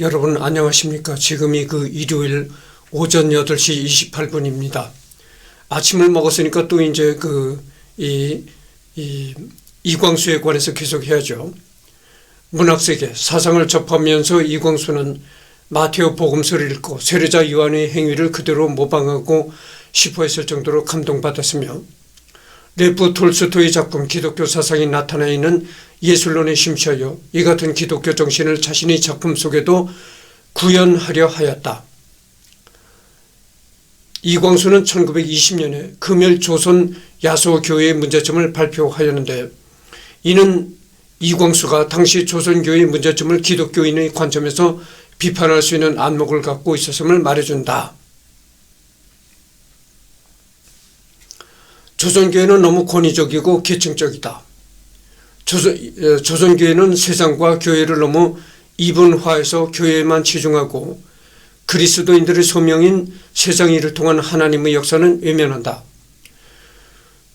여러분 안녕하십니까? 지금이 일요일 오전 8시 28분입니다. 아침을 먹었으니까 또 이제 이광수에 관해서 계속 해야죠. 문학세계 사상을 접하면서 이광수는 마테오 복음서를 읽고 세례자 요한의 행위를 그대로 모방하고 싶어 했을 정도로 감동받았으며, 레프 톨스토이의 작품 기독교 사상이 나타나 있는 예술론에 심취하여 이 같은 기독교 정신을 자신의 작품 속에도 구현하려 하였다. 이광수는 1920년에 금열 조선 야소교회의 문제점을 발표하였는데, 이는 이광수가 당시 조선교회의 문제점을 기독교인의 관점에서 비판할 수 있는 안목을 갖고 있었음을 말해준다. 조선교회는 너무 권위적이고 계층적이다. 조선교회는 세상과 교회를 너무 이분화해서 교회에만 치중하고 그리스도인들의 소명인 세상 일을 통한 하나님의 역사는 외면한다.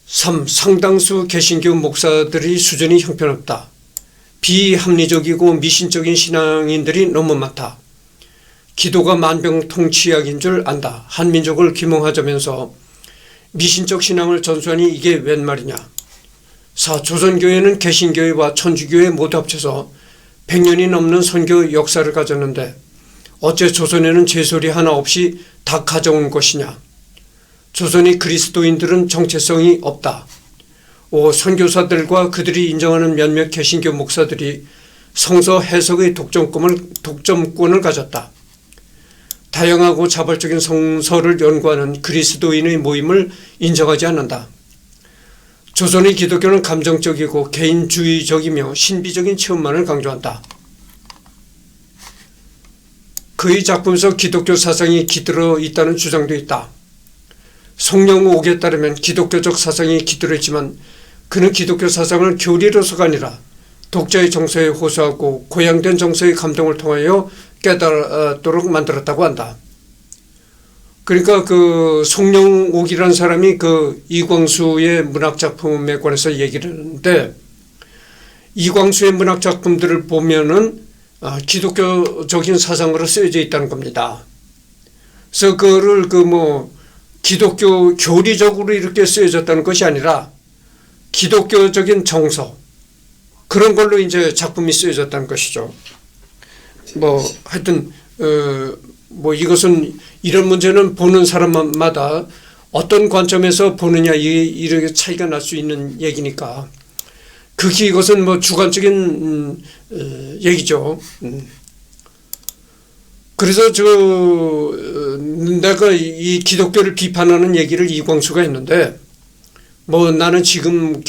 3. 상당수 개신교 목사들이 수준이 형편없다. 비합리적이고 미신적인 신앙인들이 너무 많다. 기도가 만병통치약인 줄 안다. 한민족을 규몽하자면서 미신적 신앙을 전수하니 이게 웬 말이냐. 4. 조선교회는 개신교회와 천주교회 모두 합쳐서 100년이 넘는 선교 역사를 가졌는데 어째 조선에는 제소리 하나 없이 다 가져온 것이냐. 조선의 그리스도인들은 정체성이 없다. 5. 선교사들과 그들이 인정하는 몇몇 개신교 목사들이 성서 해석의 독점권을 가졌다. 다양하고 자발적인 성서를 연구하는 그리스도인의 모임을 인정하지 않는다. 조선의 기독교는 감정적이고 개인주의적이며 신비적인 체험만을 강조한다. 그의 작품에서 기독교 사상이 깃들어 있다는 주장도 있다. 송영옥에 따르면 기독교적 사상이 깃들어 있지만 그는 기독교 사상을 교리로서가 아니라 독자의 정서에 호소하고 고양된 정서의 감동을 통하여 깨닫도록 만들었다고 한다. 그러니까 송영옥이라는 사람이 이광수의 문학작품에 관해서 얘기를 하는데, 이광수의 문학작품들을 보면은 기독교적인 사상으로 쓰여져 있다는 겁니다. 그래서 그거를 기독교 교리적으로 이렇게 쓰여졌다는 것이 아니라 기독교적인 정서, 그런 걸로 이제 작품이 쓰여졌다는 것이죠. 하여튼 이것은 이런 문제는 보는 사람마다 어떤 관점에서 보느냐 이렇게 차이가 날 수 있는 얘기니까 극히 이것은 주관적인 얘기죠. 그래서 내가 이 기독교를 비판하는 얘기를 이광수가 했는데, 나는 지금도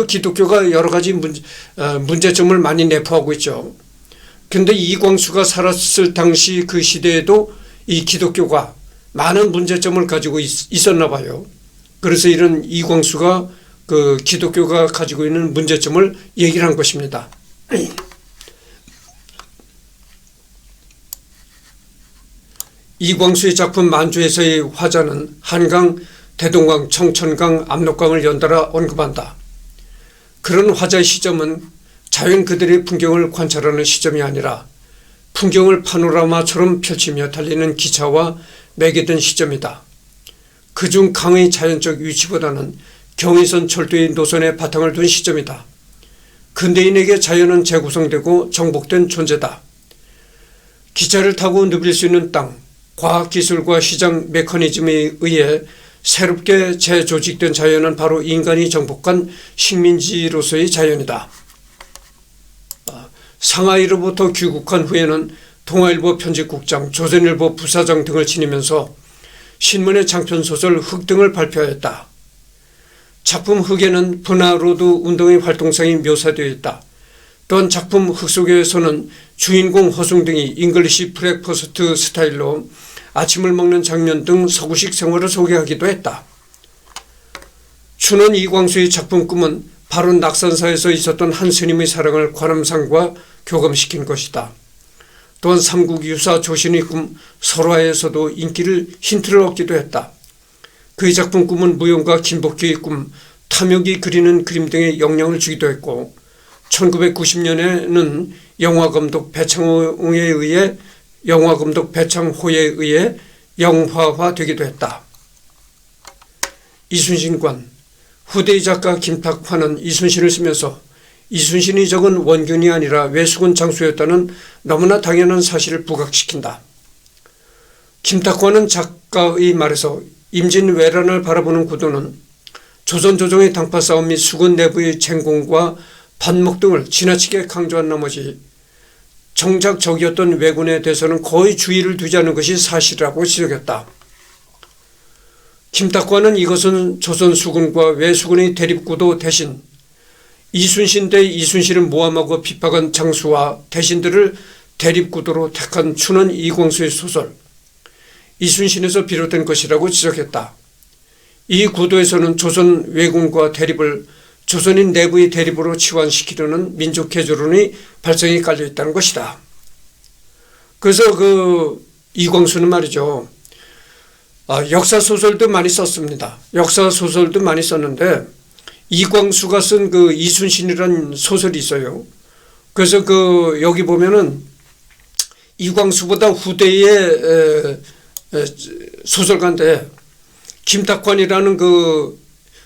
기독교가 여러 가지 문제점을 많이 내포하고 있죠. 근데 이광수가 살았을 당시 그 시대에도 이 기독교가 많은 문제점을 가지고 있었나 봐요. 그래서 이런 이광수가 기독교가 가지고 있는 문제점을 얘기를 한 것입니다. 이광수의 작품 만주에서의 화자는 한강, 대동강, 청천강, 압록강을 연달아 언급한다. 그런 화자의 시점은 자연 그들의 풍경을 관찰하는 시점이 아니라 풍경을 파노라마처럼 펼치며 달리는 기차와 매개된 시점이다. 그중 강의 자연적 위치보다는 경의선 철도의 노선에 바탕을 둔 시점이다. 근대인에게 자연은 재구성되고 정복된 존재다. 기차를 타고 누빌 수 있는 땅, 과학기술과 시장 메커니즘에 의해 새롭게 재조직된 자연은 바로 인간이 정복한 식민지로서의 자연이다. 상하이로부터 귀국한 후에는 동아일보 편집국장, 조선일보 부사장 등을 지니면서 신문의 장편소설 흑 등을 발표하였다. 작품 흑에는 분화로드 운동의 활동상이 묘사되어 있다. 또한 작품 흑 속에서는 주인공 허숭 등이 잉글리시 브렉퍼스트 스타일로 아침을 먹는 장면 등 서구식 생활을 소개하기도 했다. 추는 이광수의 작품 꿈은 바로 낙산사에서 있었던 한 스님의 사랑을 관음상과 교감시킨 것이다. 또한 삼국유사 조신의 꿈 설화에서도 힌트를 얻기도 했다. 그의 작품 꿈은 무용가 김복희의 꿈, 탐욕이 그리는 그림 등에 영향을 주기도 했고 1990년에는 영화감독 배창호에 의해 영화화되기도 했다. 이순신관. 후대의 작가 김탁환은 이순신을 쓰면서 이순신이 적은 원균이 아니라 외수군 장수였다는 너무나 당연한 사실을 부각시킨다. 김탁환은 작가의 말에서 임진왜란을 바라보는 구도는 조선조정의 당파 싸움 및 수군 내부의 쟁공과 반목 등을 지나치게 강조한 나머지 정작 적이었던 왜군에 대해서는 거의 주의를 두지 않은 것이 사실이라고 지적했다. 김탁관은 이것은 조선 수군과 왜수군의 대립구도 대신 이순신 대 이순신을 모함하고 비박한 장수와 대신들을 대립구도로 택한 춘원 이광수의 소설 이순신에서 비롯된 것이라고 지적했다. 이 구도에서는 조선 왜군과 대립을 조선인 내부의 대립으로 치환시키려는 민족개조론의 발성이 깔려 있다는 것이다. 그래서 이광수는 말이죠. 역사소설도 많이 썼습니다. 역사소설도 많이 썼는데 이광수가 쓴 이순신이라는 소설이 있어요. 그래서 여기 보면은 이광수보다 후대의 소설가인데 김탁관이라는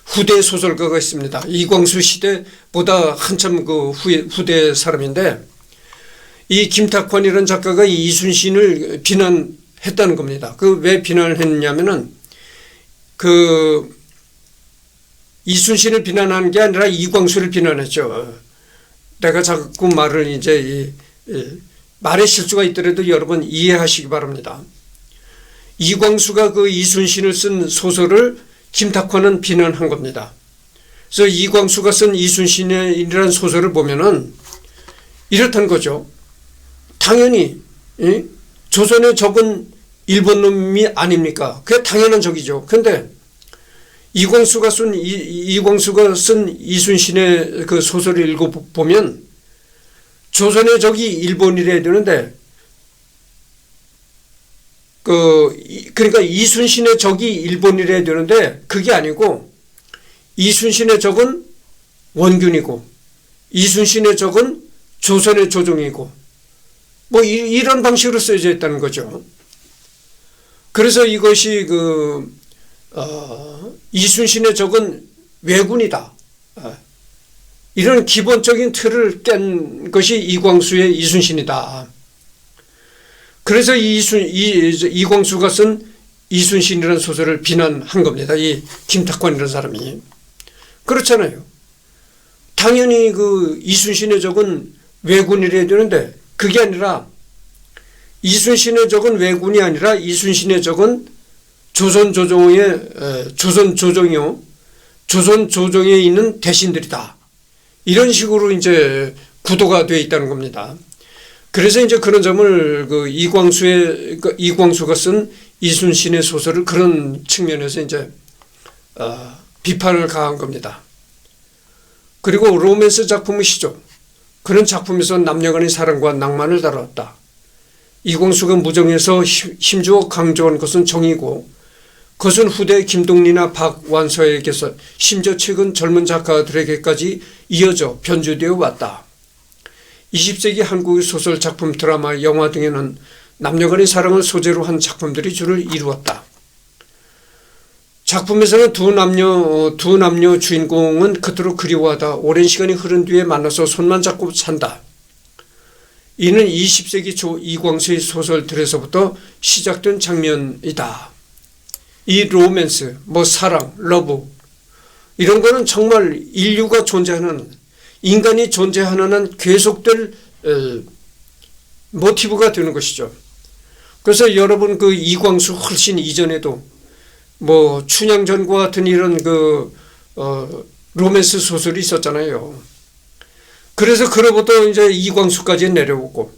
후대 소설가가 있습니다. 이광수 시대보다 한참 후대 사람인데 이 김탁관이라는 작가가 이순신을 비난했다는 겁니다. 왜 비난을 했냐면은 이순신을 비난하는 게 아니라 이광수를 비난했죠. 내가 자꾸 말을 이제 말에 실수가 있더라도 여러분 이해하시기 바랍니다. 이광수가 이순신을 쓴 소설을 김탁환은 비난한 겁니다. 그래서 이광수가 쓴 이순신이라는 소설을 보면은 이렇다는 거죠. 당연히 조선에 적은 일본 놈이 아닙니까? 그게 당연한 적이죠. 그런데 이광수가 쓴 이순신의 소설을 읽어보면 조선의 적이 일본이래야 되는데 그러니까 이순신의 적이 일본이래야 되는데 그게 아니고 이순신의 적은 원균이고 이순신의 적은 조선의 조정이고 이런 방식으로 쓰여져 있다는 거죠. 그래서 이것이 이순신의 적은 왜군이다. 이런 기본적인 틀을 깬 것이 이광수의 이순신이다. 그래서 이광수가 쓴 이순신이라는 소설을 비난한 겁니다. 이 김탁관이라는 사람이. 그렇잖아요. 당연히 이순신의 적은 왜군이래야 되는데 그게 아니라 이순신의 적은 왜군이 아니라 이순신의 적은 조선조정에 있는 대신들이다. 이런 식으로 이제 구도가 되어 있다는 겁니다. 그래서 이제 그런 점을 이광수가 쓴 이순신의 소설을 그런 측면에서 이제 비판을 가한 겁니다. 그리고 로맨스 작품이시죠. 그런 작품에서 남녀간의 사랑과 낭만을 다뤘다. 이광수가 무정에서 힘주어 강조한 것은 정의고 그것은 후대 김동리나 박완서에게서 심지어 최근 젊은 작가들에게까지 이어져 변주되어 왔다. 20세기 한국의 소설, 작품, 드라마, 영화 등에는 남녀간의 사랑을 소재로 한 작품들이 주를 이루었다. 작품에서는 두 남녀 주인공은 그토록 그리워하다 오랜 시간이 흐른 뒤에 만나서 손만 잡고 산다. 이는 20세기 초 이광수의 소설들에서부터 시작된 장면이다. 이 로맨스, 사랑, 러브 이런 거는 정말 인류가 존재하는 인간이 존재하는 한 계속될 모티브가 되는 것이죠. 그래서 여러분 이광수 훨씬 이전에도 춘향전과 같은 이런 로맨스 소설이 있었잖아요. 그래서 그로부터 이제 이광수까지 내려오고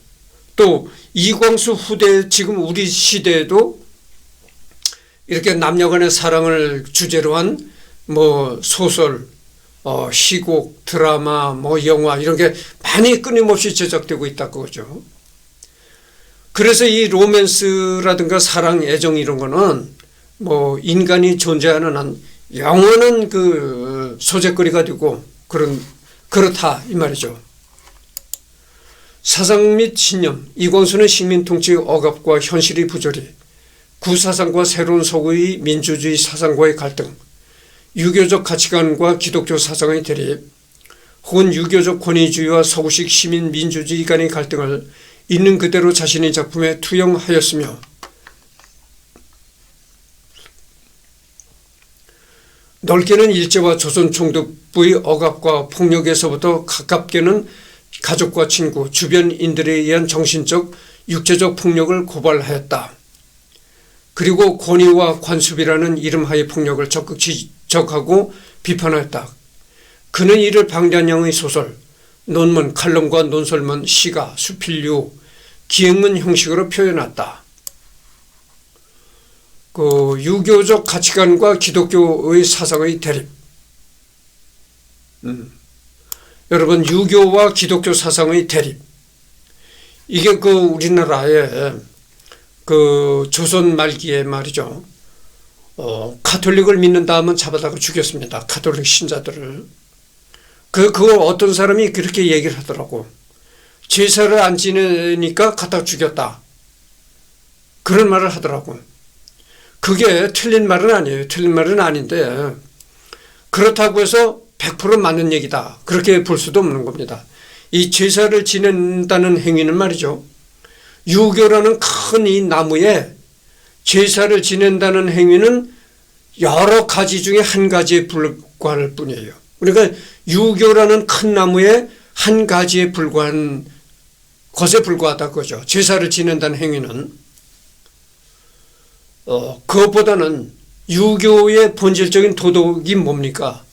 또 이광수 후대 지금 우리 시대에도 이렇게 남녀간의 사랑을 주제로 한 소설, 시곡, 드라마, 영화 이런 게 많이 끊임없이 제작되고 있다고 그러죠. 그래서 이 로맨스라든가 사랑, 애정 이런 거는 인간이 존재하는 한 영원한 소재거리가 되고 그렇다 이 말이죠. 사상 및 신념, 이광수는 식민통치 억압과 현실의 부조리, 구사상과 새로운 서구의 민주주의 사상과의 갈등, 유교적 가치관과 기독교 사상의 대립, 혹은 유교적 권위주의와 서구식 시민 민주주의 간의 갈등을 있는 그대로 자신의 작품에 투영하였으며 넓게는 일제와 조선 총독부의 억압과 폭력에서부터 가깝게는 가족과 친구, 주변인들에 의한 정신적, 육체적 폭력을 고발하였다. 그리고 권위와 관습이라는 이름하에 폭력을 적극 지적하고 비판하였다. 그는 이를 방대한 소설, 논문, 칼럼과 논설문, 시가, 수필류, 기행문 형식으로 표현했다. 유교적 가치관과 기독교의 사상의 대립. 여러분, 유교와 기독교 사상의 대립. 이게 우리나라에 조선 말기에 말이죠. 가톨릭을 믿는다 하면 잡아다가 죽였습니다. 가톨릭 신자들을. 그걸 어떤 사람이 그렇게 얘기를 하더라고. 제사를 안 지내니까 갖다 죽였다. 그런 말을 하더라고. 그게 틀린 말은 아니에요. 틀린 말은 아닌데 그렇다고 해서 100% 맞는 얘기다. 그렇게 볼 수도 없는 겁니다. 이 제사를 지낸다는 행위는 말이죠. 유교라는 큰 이 나무에 제사를 지낸다는 행위는 여러 가지 중에 한 가지에 불과할 뿐이에요. 그러니까 유교라는 큰 나무에 한 가지에 불과한 것에 불과하다 그거죠. 제사를 지낸다는 행위는. 그것보다는 유교의 본질적인 도덕이 뭡니까?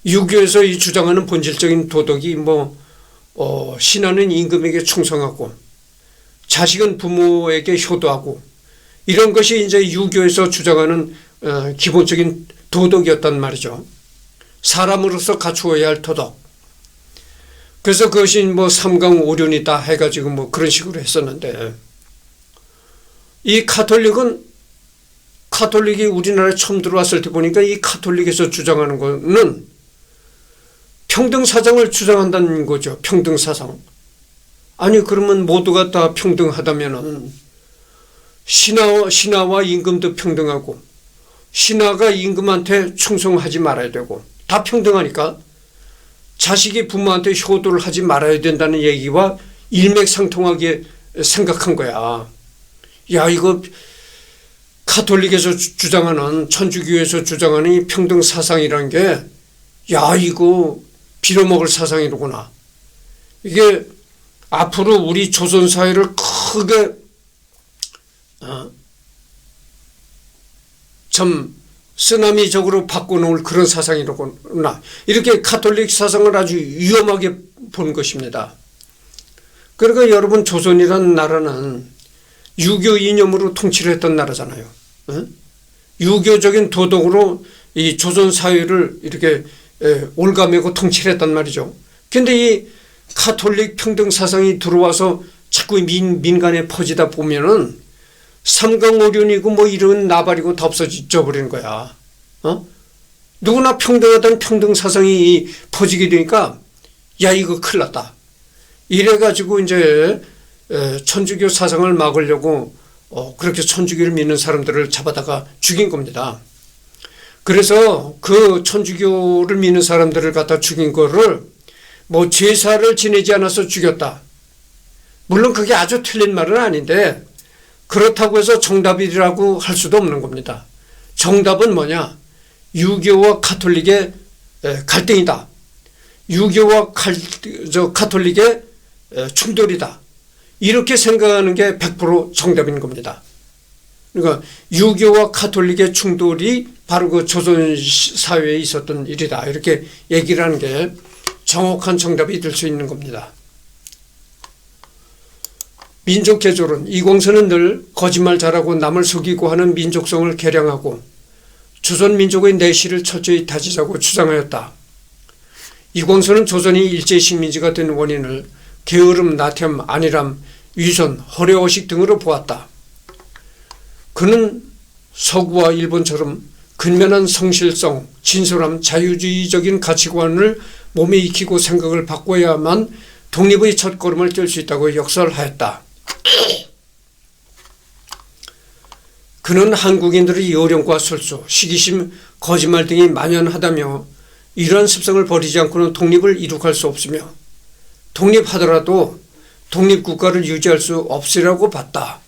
유교에서 이 주장하는 본질적인 도덕이 신하는 임금에게 충성하고 자식은 부모에게 효도하고 이런 것이 이제 유교에서 주장하는 기본적인 도덕이었단 말이죠. 사람으로서 갖추어야 할 도덕. 그래서 그것이 삼강오륜이다 해가지고 그런 식으로 했었는데 이 카톨릭이 우리나라에 처음 들어왔을 때 보니까 이 카톨릭에서 주장하는 거는 평등사상을 주장한다는 거죠. 평등사상. 아니 그러면 모두가 다 평등하다면은 신하와 임금도 평등하고 신하가 임금한테 충성하지 말아야 되고 다 평등하니까 자식이 부모한테 효도를 하지 말아야 된다는 얘기와 일맥상통하게 생각한 거야. 야, 이거 카톨릭에서 주장하는 천주교에서 주장하는 이 평등사상이라는 게 야, 이거 빌어먹을 사상이로구나. 이게 앞으로 우리 조선 사회를 크게 참 쓰나미적으로 바꿔놓을 그런 사상이로구나. 이렇게 카톨릭 사상을 아주 위험하게 본 것입니다. 그러니까 여러분 조선이라는 나라는 유교 이념으로 통치를 했던 나라잖아요. 유교적인 도덕으로 이 조선 사회를 이렇게 올가매고 통치를 했단 말이죠. 근데 이 카톨릭 평등 사상이 들어와서 자꾸 민간에 퍼지다 보면은 삼강오륜이고 이런 나발이고 다 없어져 버리는 거야. 누구나 평등하다는 평등 사상이 퍼지게 되니까 야, 이거 큰일 났다. 이래가지고 이제 천주교 사상을 막으려고 그렇게 천주교를 믿는 사람들을 잡아다가 죽인 겁니다. 그래서 그 천주교를 믿는 사람들을 갖다 죽인 거를 제사를 지내지 않아서 죽였다. 물론 그게 아주 틀린 말은 아닌데 그렇다고 해서 정답이라고 할 수도 없는 겁니다. 정답은 뭐냐? 유교와 카톨릭의 갈등이다. 유교와 카톨릭의 충돌이다. 이렇게 생각하는 게 100% 정답인 겁니다. 그러니까 유교와 카톨릭의 충돌이 바로 그 조선 사회에 있었던 일이다. 이렇게 얘기를 하는 게 정확한 정답이 될 수 있는 겁니다. 민족 개조론. 이광수는 늘 거짓말 잘하고 남을 속이고 하는 민족성을 개량하고 조선 민족의 내실을 철저히 다지자고 주장하였다. 이광수는 조선이 일제 식민지가 된 원인을 게으름, 나태함, 안일함, 위선, 허례허식 등으로 보았다. 그는 서구와 일본처럼 근면한 성실성, 진솔함, 자유주의적인 가치관을 몸에 익히고 생각을 바꿔야만 독립의 첫걸음을 뗄 수 있다고 역설하였다. 그는 한국인들의 요령과 술수, 시기심, 거짓말 등이 만연하다며 이러한 습성을 버리지 않고는 독립을 이룩할 수 없으며 독립하더라도 독립국가를 유지할 수 없으라고 봤다.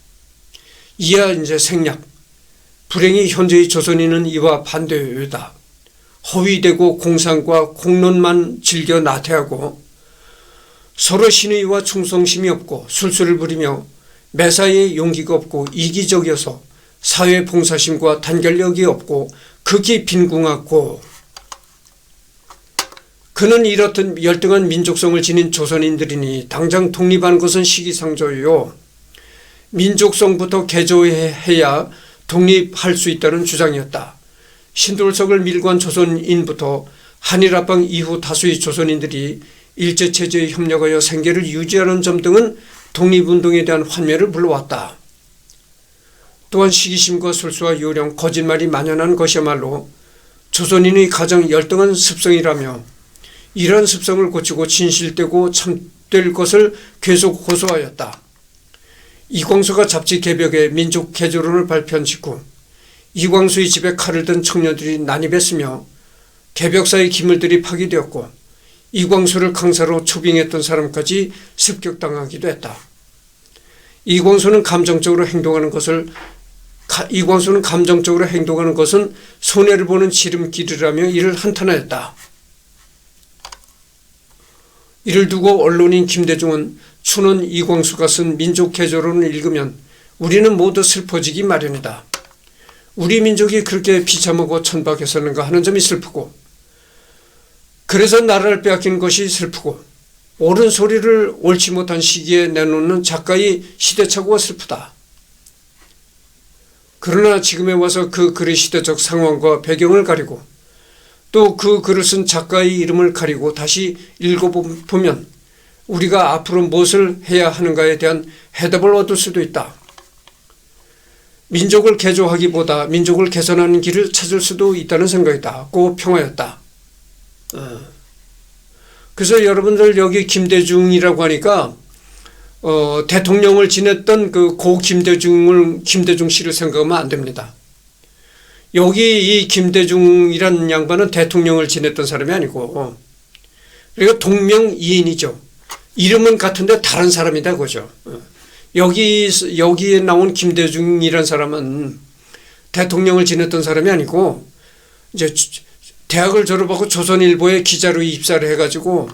이하 이제 생략. 불행히 현재의 조선인은 이와 반대다. 허위되고 공상과 공론만 즐겨 나태하고 서로 신의와 충성심이 없고 술수를 부리며 매사에 용기가 없고 이기적이어서 사회 봉사심과 단결력이 없고 극히 빈궁하고 그는 이렇듯 열등한 민족성을 지닌 조선인들이니 당장 독립하는 것은 시기상조요. 민족성부터 개조해야 독립할 수 있다는 주장이었다. 신돌석을 밀고 한 조선인부터 한일합방 이후 다수의 조선인들이 일제체제에 협력하여 생계를 유지하는 점 등은 독립운동에 대한 환멸을 불러왔다. 또한 시기심과 술수와 요령, 거짓말이 만연한 것이야말로 조선인의 가장 열등한 습성이라며 이러한 습성을 고치고 진실되고 참될 것을 계속 호소하였다. 이광수가 잡지 개벽에 민족 개조론을 발표한 직후 이광수의 집에 칼을 든 청년들이 난입했으며 개벽사의 기물들이 파괴되었고 이광수를 강사로 초빙했던 사람까지 습격당하기도 했다. 이광수는 감정적으로 행동하는 것은 손해를 보는 지름길이라며 이를 한탄하였다. 이를 두고 언론인 김대중은 춘원 이광수가 쓴 민족개조론을 읽으면 우리는 모두 슬퍼지기 마련이다. 우리 민족이 그렇게 비참하고 천박했었는가 하는 점이 슬프고 그래서 나라를 빼앗긴 것이 슬프고 옳은 소리를 옳지 못한 시기에 내놓는 작가의 시대착오가 슬프다. 그러나 지금에 와서 그 글의 시대적 상황과 배경을 가리고 또 그 글을 쓴 작가의 이름을 가리고 다시 읽어보면 우리가 앞으로 무엇을 해야 하는가에 대한 해답을 얻을 수도 있다. 민족을 개조하기보다 민족을 개선하는 길을 찾을 수도 있다는 생각이다. 고 평하였다. 그래서 여러분들 여기 김대중이라고 하니까 대통령을 지냈던 그 고 김대중 씨를 생각하면 안 됩니다. 여기 이 김대중이라는 양반은 대통령을 지냈던 사람이 아니고 그러니까 동명이인이죠. 이름은 같은데 다른 사람이다 그죠. 여기에 나온 김대중이라는 사람은 대통령을 지냈던 사람이 아니고 이제 대학을 졸업하고 조선일보에 기자로 입사를 해가지고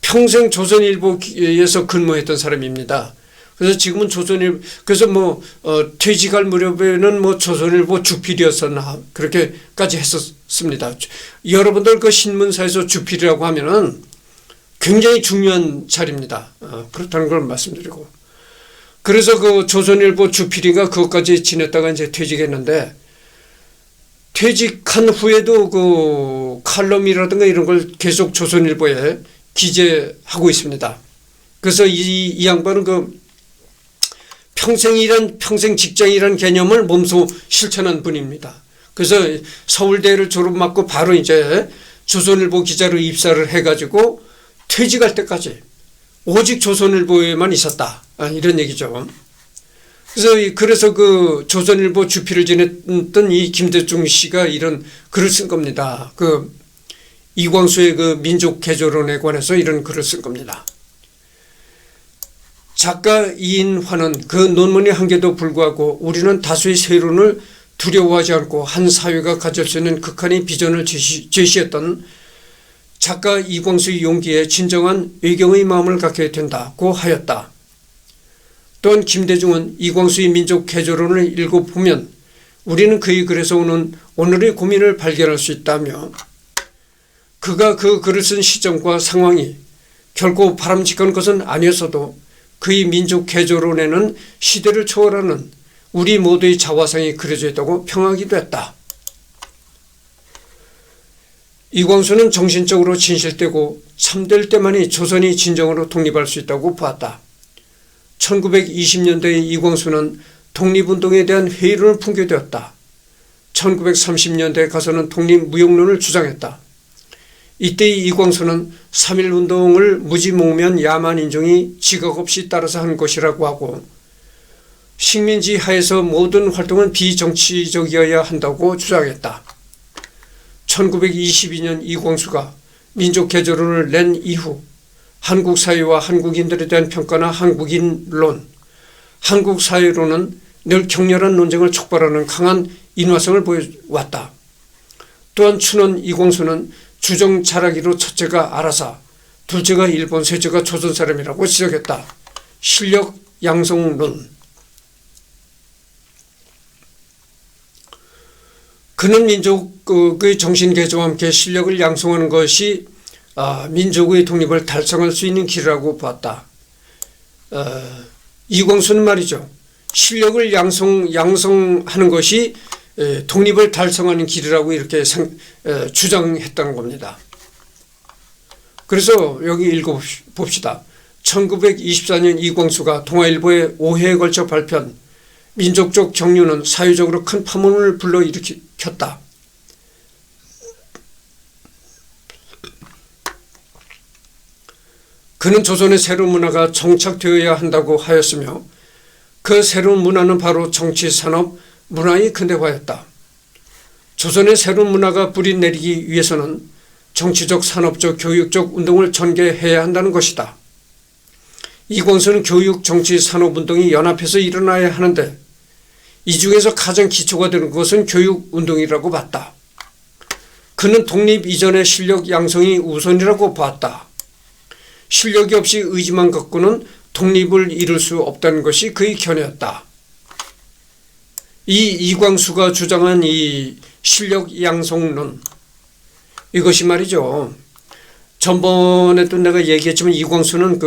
평생 조선일보에서 근무했던 사람입니다. 그래서 지금은 그래서 퇴직할 무렵에는 조선일보 주필이었었나 그렇게까지 했었습니다. 여러분들 그 신문사에서 주필이라고 하면은 굉장히 중요한 자리입니다. 그렇다는 걸 말씀드리고. 그래서 그 조선일보 주필이가 그것까지 지냈다가 이제 퇴직했는데 퇴직한 후에도 그 칼럼이라든가 이런 걸 계속 조선일보에 기재하고 있습니다. 그래서 이 양반은 그 평생 직장이라는 개념을 몸소 실천한 분입니다. 그래서 서울대를 졸업받고 바로 이제 조선일보 기자로 입사를 해가지고 퇴직할 때까지 오직 조선일보에만 있었다. 이런 얘기죠. 그래서 그 조선일보 주필을 지냈던 이 김대중 씨가 이런 글을 쓴 겁니다. 그 이광수의 그 민족 개조론에 관해서 이런 글을 쓴 겁니다. 작가 이인화는 그 논문의 한계도 불구하고 우리는 다수의 세론을 두려워하지 않고 한 사회가 가질 수 있는 극한의 비전을 제시했던 작가 이광수의 용기에 진정한 의경의 마음을 갖게 된다고 하였다. 또한 김대중은 이광수의 민족 개조론을 읽어보면 우리는 그의 글에서 오는 오늘의 고민을 발견할 수 있다며 그가 그 글을 쓴 시점과 상황이 결코 바람직한 것은 아니었어도 그의 민족 개조론에는 시대를 초월하는 우리 모두의 자화상이 그려져 있다고 평하기도 했다. 이광수는 정신적으로 진실되고 참될 때만이 조선이 진정으로 독립할 수 있다고 보았다. 1920년대의 이광수는 독립운동에 대한 회의론을 풍겨되었다. 1930년대에 가서는 독립무용론을 주장했다. 이때 이광수는 3.1운동을 무지몽면 야만 인종이 지각 없이 따라서 한 것이라고 하고 식민지 하에서 모든 활동은 비정치적이어야 한다고 주장했다. 1922년 이광수가 민족개조론을 낸 이후 한국 사회와 한국인들에 대한 평가나 한국인론, 한국 사회로는 늘 격렬한 논쟁을 촉발하는 강한 인화성을 보여왔다. 또한 춘원 이광수는 주정 잘하기로 첫째가 아라사, 둘째가 일본, 셋째가 조선 사람이라고 지적했다. 실력 양성론. 그는 민족의 정신개조와 함께 실력을 양성하는 것이 민족의 독립을 달성할 수 있는 길이라고 보았다. 이광수는 말이죠. 실력을 양성하는 것이 독립을 달성하는 길이라고 이렇게 주장했다는 겁니다. 그래서 여기 읽어봅시다. 1924년 이광수가 동아일보에 5회에 걸쳐 발표한 민족적 정류는 사회적으로 큰 파문을 불러일으켰다. 그는 조선의 새로운 문화가 정착되어야 한다고 하였으며 그 새로운 문화는 바로 정치, 산업, 문화의 근대화였다. 조선의 새로운 문화가 뿌리 내리기 위해서는 정치적, 산업적, 교육적 운동을 전개해야 한다는 것이다. 이광수는 교육, 정치, 산업 운동이 연합해서 일어나야 하는데 이 중에서 가장 기초가 되는 것은 교육 운동이라고 봤다. 그는 독립 이전의 실력 양성이 우선이라고 봤다. 실력이 없이 의지만 갖고는 독립을 이룰 수 없다는 것이 그의 견해였다. 이 이광수가 주장한 이 실력 양성론, 이것이 말이죠. 전번에도 내가 얘기했지만 이광수는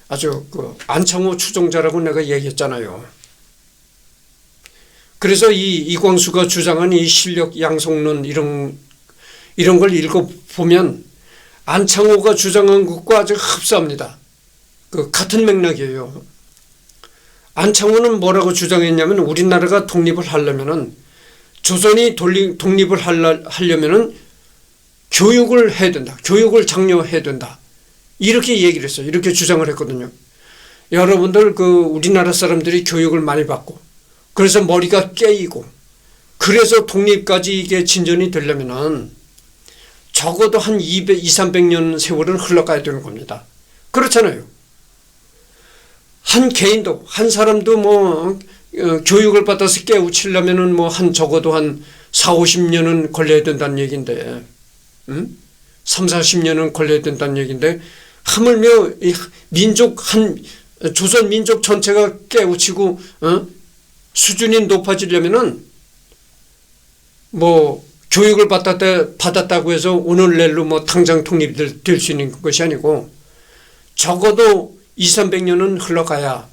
아주 안창호 추종자라고 내가 얘기했잖아요. 그래서 이 이광수가 주장한 이 실력 양성론 이런 걸 읽어보면 안창호가 주장한 것과 아주 흡사합니다. 같은 맥락이에요. 안창호는 뭐라고 주장했냐면 우리나라가 독립을 하려면은 조선이 독립을 하려면은 교육을 해야 된다. 교육을 장려해야 된다. 이렇게 얘기를 했어요. 이렇게 주장을 했거든요. 여러분들 우리나라 사람들이 교육을 많이 받고 그래서 머리가 깨이고 그래서 독립까지 이게 진전이 되려면은 적어도 한 200-300년 세월은 흘러가야 되는 겁니다. 그렇잖아요. 한 개인도, 한 사람도 교육을 받아서 깨우치려면은 적어도 한 40-50년은 걸려야 된다는 얘기인데, 30-40년은 걸려야 된다는 얘기인데, 하물며 조선 민족 전체가 깨우치고, 수준이 높아지려면은, 교육을 받았다고 해서 오늘 내일로 당장 독립이 될 수 있는 것이 아니고, 적어도 200-300년은 흘러가야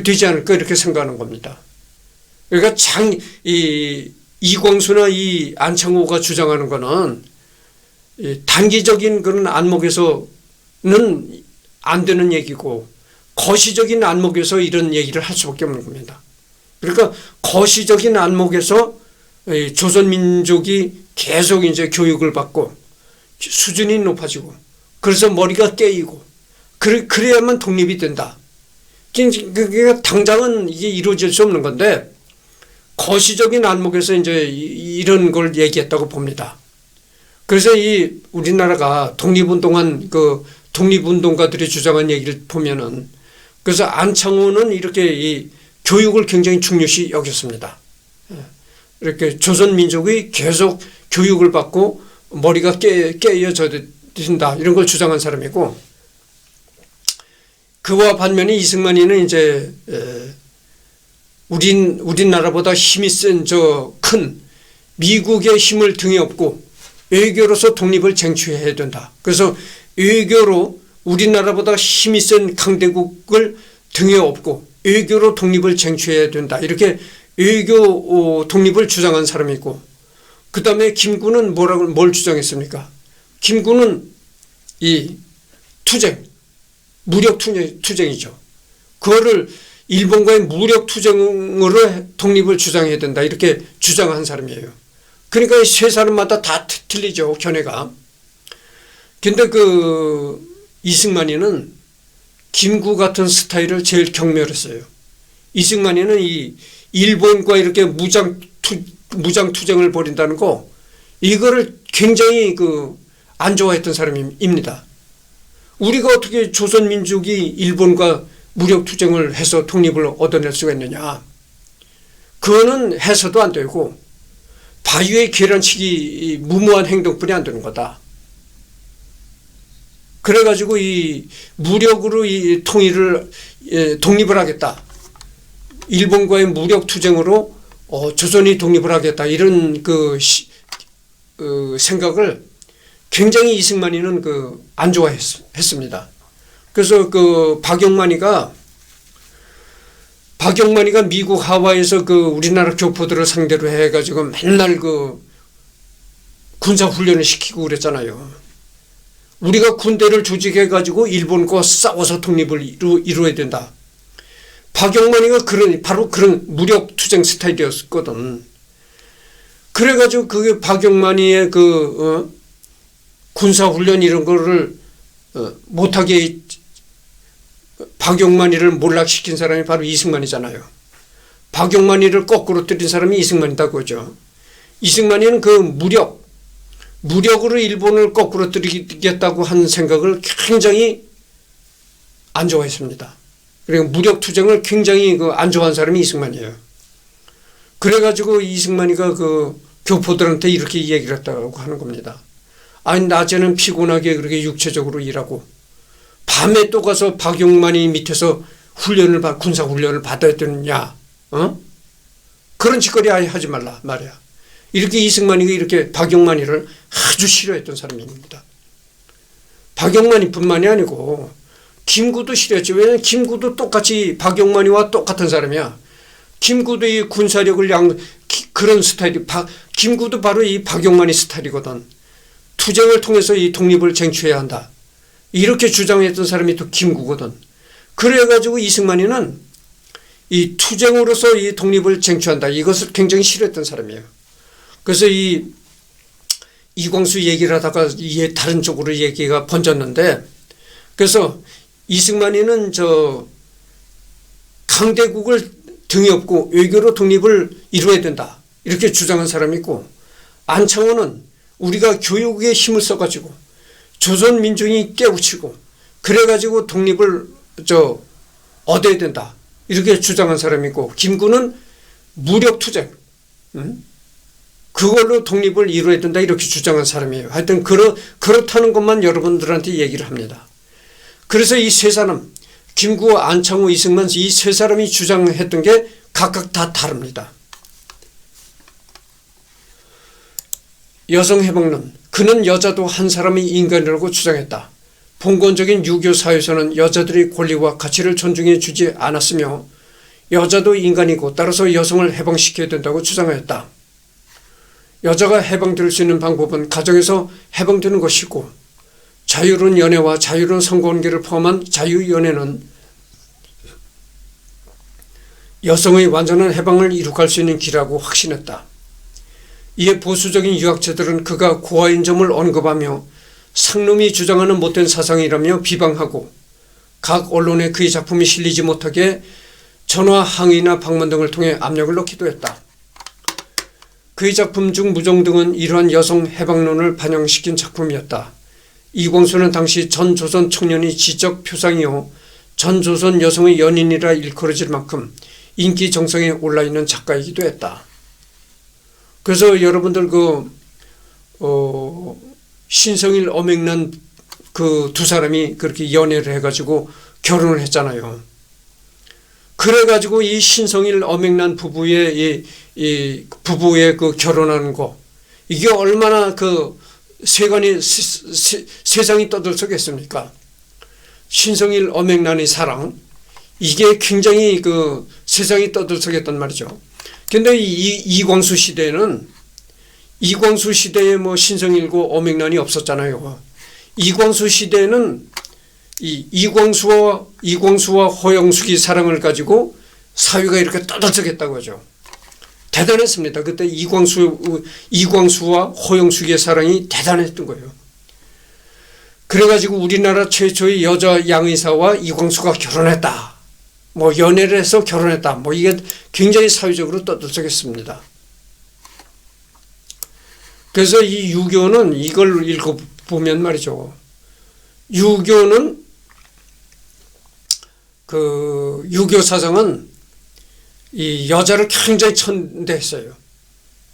되지 않을까 이렇게 생각하는 겁니다. 그러니까 이광수나 이 안창호가 주장하는 것은 단기적인 그런 안목에서는 안 되는 얘기고 거시적인 안목에서 이런 얘기를 할 수밖에 없는 겁니다. 그러니까 거시적인 안목에서 조선 민족이 계속 이제 교육을 받고 수준이 높아지고 그래서 머리가 깨이고 그래야만 독립이 된다. 그게 당장은 이게 이루어질 수 없는 건데 거시적인 안목에서 이제 이런 걸 얘기했다고 봅니다. 그래서 우리나라가 독립운동한 독립운동가들이 주장한 얘기를 보면은 그래서 안창호는 이렇게 교육을 굉장히 중요시 여겼습니다. 이렇게 조선 민족이 계속 교육을 받고 머리가 깨어져야 된다 이런 걸 주장한 사람이고 그와 반면에 이승만이는 이제 우리나라보다 힘이 센 큰 미국의 힘을 등에 업고 외교로서 독립을 쟁취해야 된다. 그래서 외교로 우리나라보다 힘이 센 강대국을 등에 업고 외교로 독립을 쟁취해야 된다. 이렇게 외교 독립을 주장한 사람이 있고 그 다음에 김구는 뭘 주장했습니까? 김구는 무력 투쟁이죠. 그거를 일본과의 무력 투쟁으로 독립을 주장해야 된다. 이렇게 주장한 사람이에요. 그러니까 세 사람마다 다 틀리죠. 견해가. 근데 이승만이는 김구 같은 스타일을 제일 경멸했어요. 이승만이는 이 일본과 이렇게 무장 투쟁을 벌인다는 거, 이거를 굉장히 안 좋아했던 사람입니다. 우리가 어떻게 조선민족이 일본과 무력 투쟁을 해서 독립을 얻어낼 수가 있느냐. 그거는 해서도 안 되고 바위에 계란치기 무모한 행동뿐이 안 되는 거다. 그래가지고 이 무력으로 이 독립을 하겠다. 일본과의 무력 투쟁으로 조선이 독립을 하겠다. 이런 생각을 굉장히 이승만이는 안 좋아했습니다. 그래서 박용만이가 미국 하와이에서 우리나라 교포들을 상대로 해가지고 맨날 군사 훈련을 시키고 그랬잖아요. 우리가 군대를 조직해가지고 일본과 싸워서 독립을 이루어야 된다. 박용만이가 바로 그런 무력 투쟁 스타일이었거든. 그래가지고 그게 박용만이의 군사 훈련 이런 거를 못하게 박용만이를 몰락시킨 사람이 바로 이승만이잖아요. 박용만이를 거꾸로 때린 사람이 이승만이다 그거죠. 이승만이는 무력으로 일본을 거꾸로 때리겠다고 한 생각을 굉장히 안 좋아했습니다. 그리고 무력 투쟁을 굉장히 안 좋아하는 사람이 이승만이에요. 그래가지고 이승만이가 교포들한테 이렇게 얘기를 했다고 하는 겁니다. 아니, 낮에는 피곤하게 그렇게 육체적으로 일하고 밤에 또 가서 박용만이 밑에서 군사 훈련을 받아야 되느냐, 그런 짓거리 아예 하지 말라 말이야. 이렇게 이승만이가 이렇게 박용만이를 아주 싫어했던 사람입니다. 박용만이뿐만이 아니고 김구도 싫어했죠. 왜냐하면 김구도 똑같이 박용만이와 똑같은 사람이야. 김구도 이 군사력을 그런 스타일이 김구도 바로 이 박용만이 스타일이거든. 투쟁을 통해서 이 독립을 쟁취해야 한다. 이렇게 주장했던 사람이 또 김구거든. 그래가지고 이승만이는 이 투쟁으로서 이 독립을 쟁취한다. 이것을 굉장히 싫어했던 사람이에요. 그래서 이광수 얘기를 하다가 다른 쪽으로 얘기가 번졌는데, 그래서 이승만이는 강대국을 등에 업고 외교로 독립을 이루어야 된다. 이렇게 주장한 사람이 있고, 안창호는 우리가 교육에 힘을 써가지고 조선 민중이 깨우치고 그래가지고 독립을 얻어야 된다. 이렇게 주장한 사람이 있고, 김구는 무력 투쟁, 그걸로 독립을 이루어야 된다. 이렇게 주장한 사람이에요. 하여튼 그렇다는 것만 여러분들한테 얘기를 합니다. 그래서 이 세 사람, 김구, 안창호, 이승만, 이 세 사람이 주장했던 게 각각 다 다릅니다. 여성해방론, 그는 여자도 한 사람의 인간이라고 주장했다. 봉건적인 유교 사회에서는 여자들의 권리와 가치를 존중해 주지 않았으며 여자도 인간이고 따라서 여성을 해방시켜야 된다고 주장하였다. 여자가 해방될 수 있는 방법은 가정에서 해방되는 것이고, 자유로운 연애와 자유로운 성관계를 포함한 자유연애는 여성의 완전한 해방을 이룩할 수 있는 길이라고 확신했다. 이에 보수적인 유학자들은 그가 고아인 점을 언급하며 상놈이 주장하는 못된 사상이라며 비방하고, 각 언론에 그의 작품이 실리지 못하게 전화 항의나 방문 등을 통해 압력을 넣기도 했다. 그의 작품 중 무정 등은 이러한 여성 해방론을 반영시킨 작품이었다. 이광수는 당시 전조선 청년의 지적 표상이요 전조선 여성의 연인이라 일컬어질 만큼 인기 정상에 올라있는 작가이기도 했다. 그래서 여러분들 신성일 엄앵란 두 사람이 그렇게 연애를 해가지고 결혼을 했잖아요. 그래가지고 이 신성일 엄앵란 부부의 부부의 결혼하는 거, 이게 얼마나 세상이 떠들썩했습니까? 신성일 엄앵란의 사랑, 이게 굉장히 세상이 떠들썩했단 말이죠. 근데 이광수 시대에는, 이광수 시대에 신성일고 엄앵란이 없었잖아요. 이광수 시대에는 이광수와 허영숙이 사랑을 가지고 사회가 이렇게 떠들썩했다고 하죠. 대단했습니다. 그때 이광수와 허영숙의 사랑이 대단했던 거예요. 그래가지고 우리나라 최초의 여자 양의사와 이광수가 결혼했다. 뭐 연애를 해서 결혼했다. 뭐 이게 굉장히 사회적으로 떠들썩했습니다. 그래서 이 유교는 이걸 읽어보면 말이죠. 유교는 그 유교 사상은 이 여자를 굉장히 천대했어요.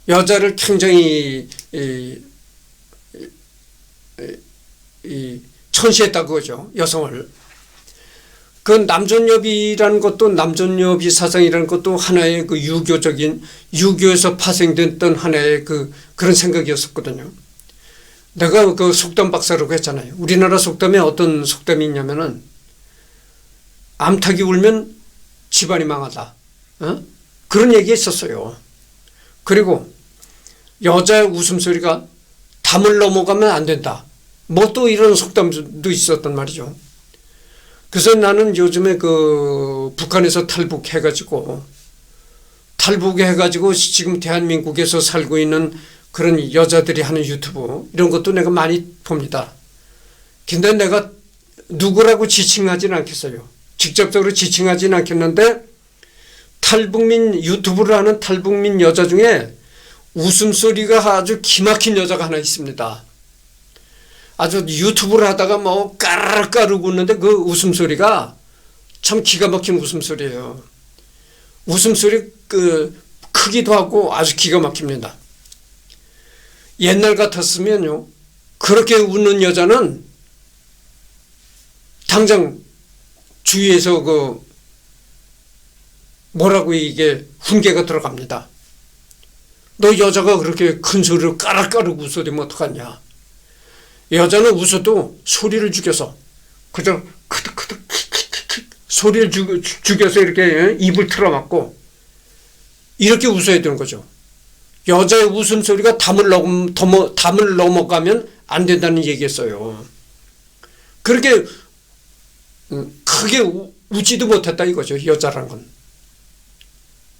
여자를 굉장히 천시했다 그거죠. 여성을. 그 남존여비라는 것도 남존여비 사상이라는 것도 하나의 그 유교에서 파생됐던 하나의 그런 생각이었었거든요. 내가 그 속담 박사라고 했잖아요. 우리나라 속담에 어떤 속담이 있냐면은 암탉이 울면 집안이 망하다. 그런 얘기 있었어요. 그리고 여자의 웃음소리가 담을 넘어가면 안 된다. 뭐 또 이런 속담도 있었단 말이죠. 그래서 나는 요즘에 그 북한에서 탈북해가지고 지금 대한민국에서 살고 있는 그런 여자들이 하는 유튜브 이런 것도 내가 많이 봅니다. 근데 내가 누구라고 지칭하지는 않겠어요. 직접적으로 지칭하지는 않겠는데 탈북민 유튜브를 하는 탈북민 여자 중에 웃음소리가 아주 기막힌 여자가 하나 있습니다. 아주 유튜브를 하다가 뭐 까르르 웃는데 그 웃음소리가 참 기가 막힌 웃음소리예요. 웃음소리 그 크기도 하고 아주 기가 막힙니다. 옛날 같았으면요. 그렇게 웃는 여자는 당장 주위에서 그 뭐라고 이게 훈계가 들어갑니다. 너 여자가 그렇게 큰 소리로 까르르 웃어대면 어떡하냐. 여자는 웃어도 소리를 죽여서 그저 크득크득 소리를 죽여서 이렇게 입을 틀어막고 이렇게 웃어야 되는 거죠. 여자의 웃음소리가 담을 넘어가면 안 된다는 얘기였어요. 그렇게 크게 웃지도 못했다 이거죠. 여자란 건.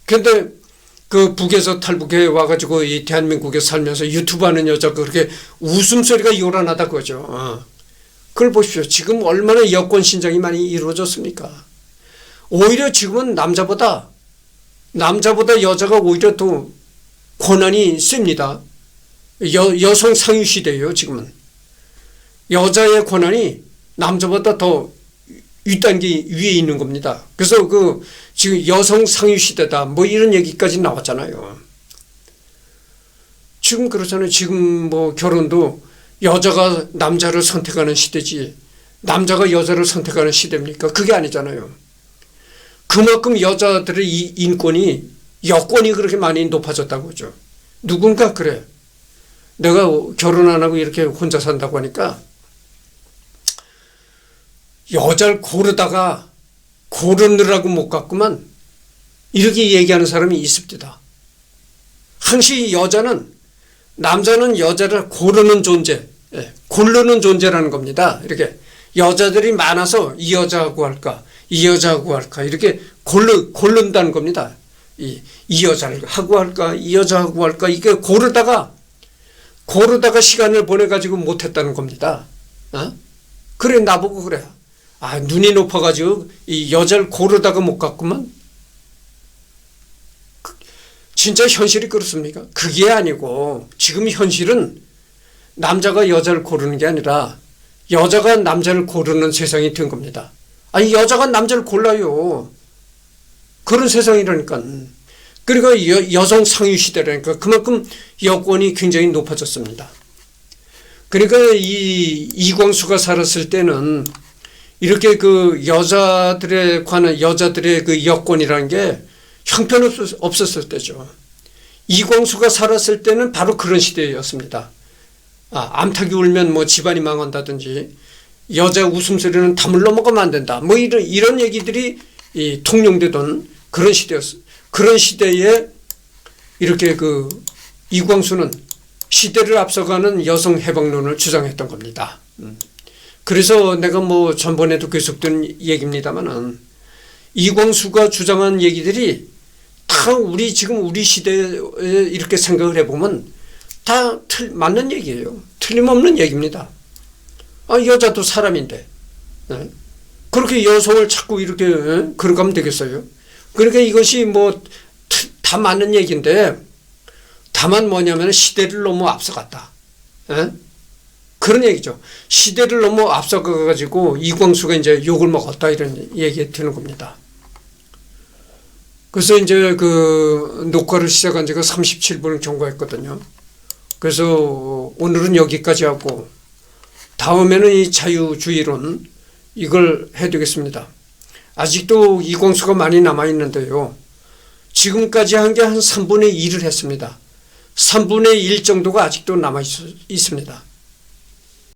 그런데 그 북에서 탈북해 와가지고 이 대한민국에 살면서 유튜브 하는 여자가 그렇게 웃음소리가 요란하다 그거죠. 그걸 보십시오. 지금 얼마나 여권 신장이 많이 이루어졌습니까? 오히려 지금은 남자보다 여자가 오히려 더 권한이 셉니다. 여성 상위 시대예요. 지금은. 여자의 권한이 남자보다 더 윗단계 위에 있는 겁니다. 그래서 지금 여성 상위 시대다 뭐 이런 얘기까지 나왔잖아요. 지금 그렇잖아요. 지금 뭐 결혼도 여자가 남자를 선택하는 시대지 남자가 여자를 선택하는 시대입니까? 그게 아니잖아요. 그만큼 여자들의 이 인권이 여권이 그렇게 많이 높아졌다고 하죠. 누군가 그래. 내가 결혼 안 하고 이렇게 혼자 산다고 하니까 여자를 고르느라고 못 갔구만 이렇게 얘기하는 사람이 있습니다. 항시 남자는 여자를 고르는 존재, 고르는 존재라는 겁니다. 이렇게 여자들이 많아서 이 여자하고 할까 이 여자하고 할까 이렇게 고른다는 겁니다. 이 여자를 하고 할까 이 여자하고 할까 이게 고르다가 시간을 보내가지고 못했다는 겁니다. 그래 나보고 그래. 눈이 높아가지고 이 여자를 고르다가 못 갔구만. 진짜 현실이 그렇습니까? 그게 아니고 지금 현실은 남자가 여자를 고르는 게 아니라 여자가 남자를 고르는 세상이 된 겁니다. 여자가 남자를 골라요. 그런 세상이라니까. 그러니까 여성 상위 시대라니까. 그만큼 여권이 굉장히 높아졌습니다. 그러니까 이광수가 살았을 때는 이렇게 그 여자들에 관한 여자들의 그 여권이라는 게 형편없었을 때죠. 이광수가 살았을 때는 바로 그런 시대였습니다. 암탉이 울면 뭐 집안이 망한다든지 여자 웃음소리는 담을 넘어가면 안 된다. 뭐 이런 얘기들이 통용되던 그런 시대였어요. 그런 시대에 이렇게 그 이광수는 시대를 앞서가는 여성 해방론을 주장했던 겁니다. 그래서 내가 뭐 전번에도 계속된 얘기입니다만은 이광수가 주장한 얘기들이 다 지금 우리 시대에 이렇게 생각을 해보면 다 맞는 얘기예요. 틀림없는 얘기입니다. 여자도 사람인데. 그렇게 여성을 자꾸 이렇게 걸어가면 되겠어요? 그러니까 이것이 뭐 다 맞는 얘기인데 다만 뭐냐면 시대를 너무 앞서갔다. 그런 얘기죠. 시대를 너무 앞서가가지고 이광수가 이제 욕을 먹었다 이런 얘기 드는 겁니다. 그래서 이제 그 녹화를 시작한 지가 37분을 경과했거든요. 그래서 오늘은 여기까지 하고 다음에는 이 자유주의론 이걸 해두겠습니다. 아직도 이광수가 많이 남아있는데요. 지금까지 한 게 한 3분의 2를 했습니다. 3분의 1 정도가 아직도 남아있습니다.